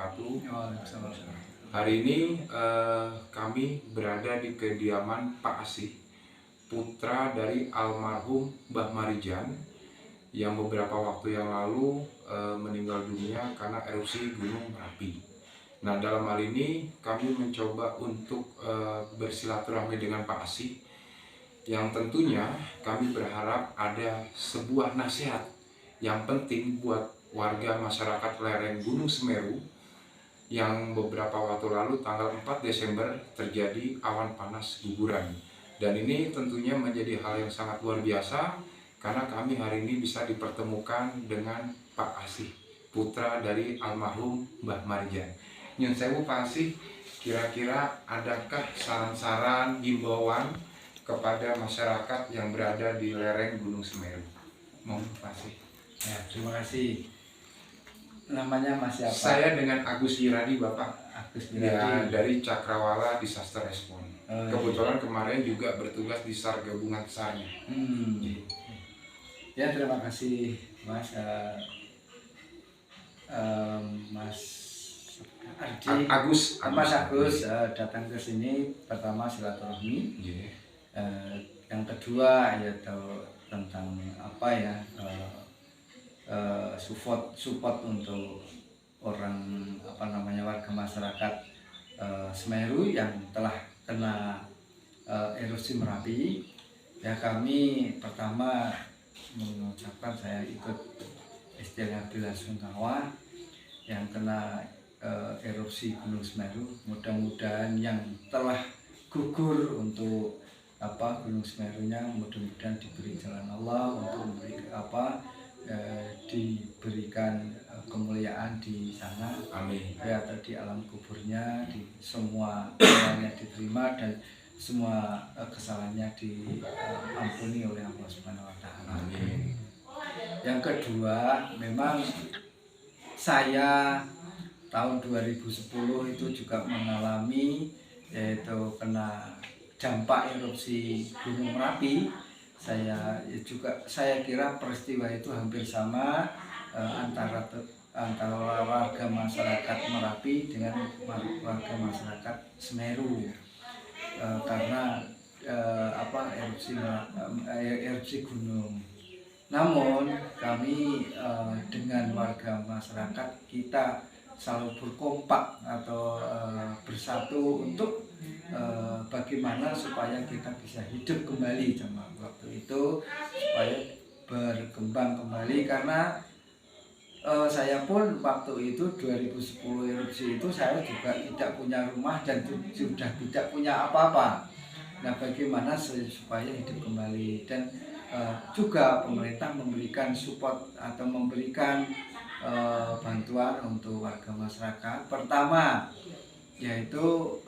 wabarakatuh. Waalaikumsalam. Hari ini kami berada di kediaman Pak Asih, putra dari almarhum Mbah Marijan yang beberapa waktu yang lalu meninggal dunia karena erupsi Gunung Merapi. Nah, dalam hal ini kami mencoba untuk bersilaturahmi dengan Pak Asih, yang tentunya kami berharap ada sebuah nasihat yang penting buat warga masyarakat lereng Gunung Semeru yang beberapa waktu lalu tanggal 4 Desember terjadi awan panas guguran. Dan ini tentunya menjadi hal yang sangat luar biasa karena kami hari ini bisa dipertemukan dengan Pak Asih, putra dari almarhum Mbah Marijan. Nyun sewu Pak Asih, kira-kira adakah saran-saran himbauan kepada masyarakat yang berada di lereng Gunung Semeru? Mohon Pak Asih. Ya, terima kasih. Namanya Mas siapa? Saya dengan Agus Yiradi, Bapak. Agus Ya, Miradi. dari Cakrawala Disaster Response. Oh, Kebetulan kemarin juga bertugas di SAR gabungan SAR-nya. Ya, terima kasih Mas Mas Ardi. Mas Agus datang ke sini pertama silaturahmi. Yang kedua yaitu tentang apa ya, support untuk orang warga masyarakat Semeru yang telah kena erupsi Merapi. Ya, kami pertama mengucapkan saya ikut istilah bela sungkawa yang kena erupsi Gunung Semeru. Mudah-mudahan yang telah gugur untuk Gunung Semerunya mudah-mudahan diberi jalan Allah untuk diberikan kemuliaan di sana. Amin. Ya, di alam kuburnya, di semua amalnya diterima dan semua kesalahannya diampuni oleh Allah Subhanahu wa Ta'ala. Amin. Yang kedua, memang saya tahun 2010 itu juga mengalami, yaitu kena dampak erupsi Gunung Merapi. Saya kira peristiwa itu hampir sama antara warga masyarakat Merapi dengan warga masyarakat Semeru, karena erupsi gunung. Namun kami dengan warga masyarakat kita selalu berkompak atau bersatu untuk bagaimana supaya kita bisa hidup kembali sama waktu itu, supaya berkembang kembali. Karena saya pun waktu itu 2010 erupsi itu saya juga tidak punya rumah dan sudah tidak punya apa-apa. Nah, bagaimana supaya hidup kembali, dan juga pemerintah memberikan support atau memberikan bantuan untuk warga masyarakat. Pertama yaitu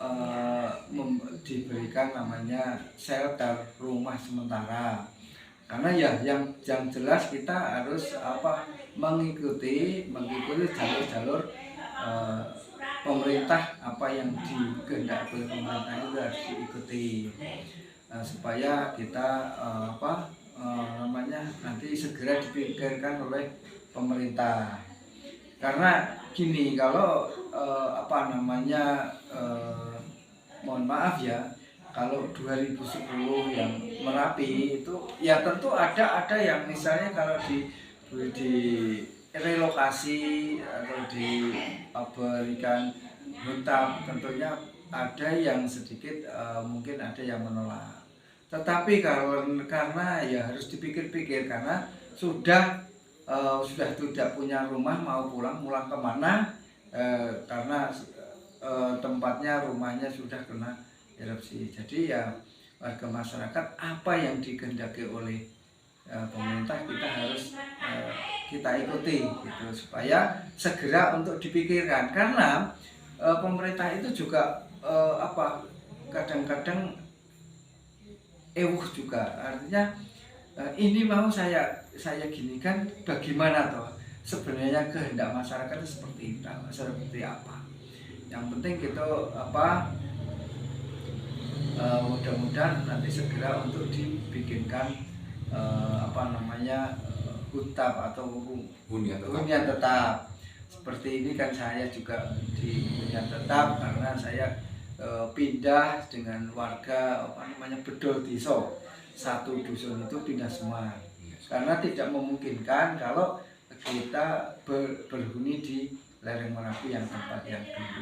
diberikan namanya shelter, rumah sementara. Karena ya yang jelas kita harus mengikuti jalur-jalur pemerintah, apa yang dikehendaki oleh pemerintah itu harus diikuti, supaya kita nanti segera dipikirkan oleh pemerintah. Karena gini, kalau mohon maaf ya, kalau 2010 yang Merapi itu ya tentu ada yang misalnya kalau di relokasi atau diberikan hutan, tentunya ada yang sedikit mungkin ada yang menolak. Tetapi karena ya harus dipikir-pikir, karena sudah tidak punya rumah, mau pulang kemana, karena tempatnya, rumahnya sudah kena erupsi. Jadi ya warga masyarakat, apa yang dikehendaki oleh pemerintah kita harus kita ikuti gitu, supaya segera untuk dipikirkan. Karena pemerintah itu juga kadang-kadang juga, artinya ini mau saya ginikan, bagaimana toh sebenarnya kehendak masyarakat itu seperti apa. Yang penting kita mudah-mudahan nanti segera untuk dibikinkan hutab atau hunian tetap, seperti ini kan saya juga di hunian tetap karena saya pindah dengan warga Bedol Diso, satu dusun itu pindah semua karena tidak memungkinkan kalau kita berhuni di lereng Merapi yang tempat yang dulu,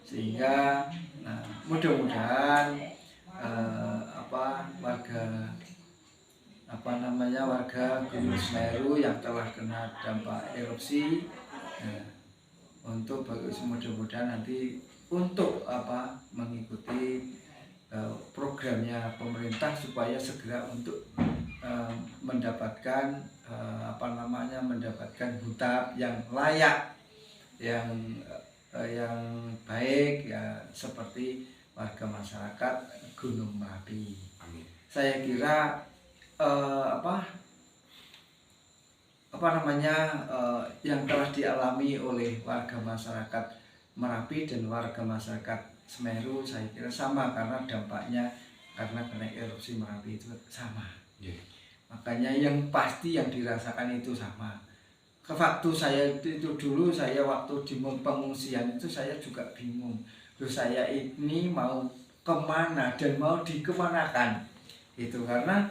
sehingga mudah-mudahan warga Gunung Semeru yang telah kena dampak erupsi, untuk mudah-mudahan nanti untuk mengikuti programnya pemerintah supaya segera untuk mendapatkan mendapatkan hutan yang layak, yang baik ya, seperti warga masyarakat Gunung Merapi. Amin. Saya kira yang telah dialami oleh warga masyarakat Merapi dan warga masyarakat Semeru saya kira sama, karena dampaknya karena kena erupsi Merapi itu sama. Makanya yang pasti yang dirasakan itu sama. Waktu saya itu dulu, saya waktu di pengungsian itu saya juga bingung. Terus saya ini mau kemana dan mau dikemanakan. Itu karena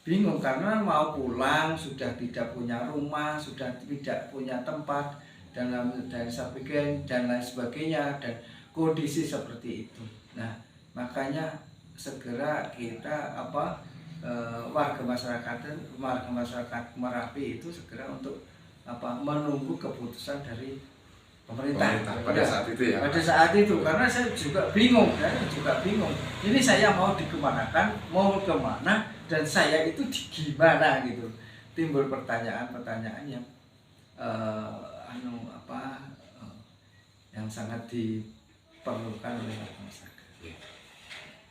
bingung, karena mau pulang sudah tidak punya rumah, sudah tidak punya tempat dan lain sebagainya, dan kondisi seperti itu. Nah, makanya segera kita warga masyarakat Merapi itu segera untuk menunggu keputusan dari pemerintah pada saat itu ya. Pada saat itu karena saya juga bingung. Ini saya mau dikemanakan, mau kemana, dan saya itu di gimana gitu. Timbul pertanyaan-pertanyaan yang yang sangat diperlukan oleh masyarakat.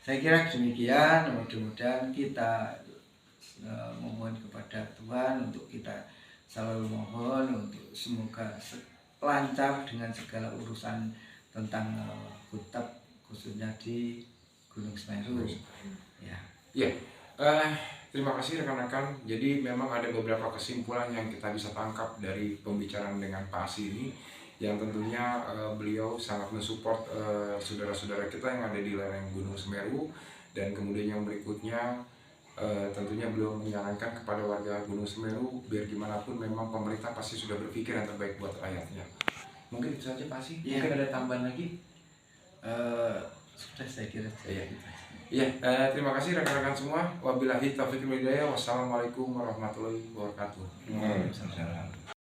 Saya kira demikian. Mudah-mudahan kita memohon kepada Tuhan untuk kita selalu mohon untuk semoga lancar dengan segala urusan tentang hutan khususnya di Gunung Semeru. Terima kasih rekan-rekan. Jadi memang ada beberapa kesimpulan yang kita bisa tangkap dari pembicaraan dengan Pak Asi ini, yang tentunya beliau sangat mensupport saudara-saudara kita yang ada di lereng Gunung Semeru, dan kemudian yang berikutnya tentunya beliau menyarankan kepada warga Gunung Semeru biar gimana pun memang pemerintah pasti sudah berpikir yang terbaik buat rakyatnya. Mungkin itu saja Pak Asi. Mungkin ada tambahan lagi? Sudah saya kira. Terima kasih rekan-rekan semua. Wabillahi taufiq wal hidayah. Wassalamualaikum warahmatullahi wabarakatuh. Waalaikumsalam.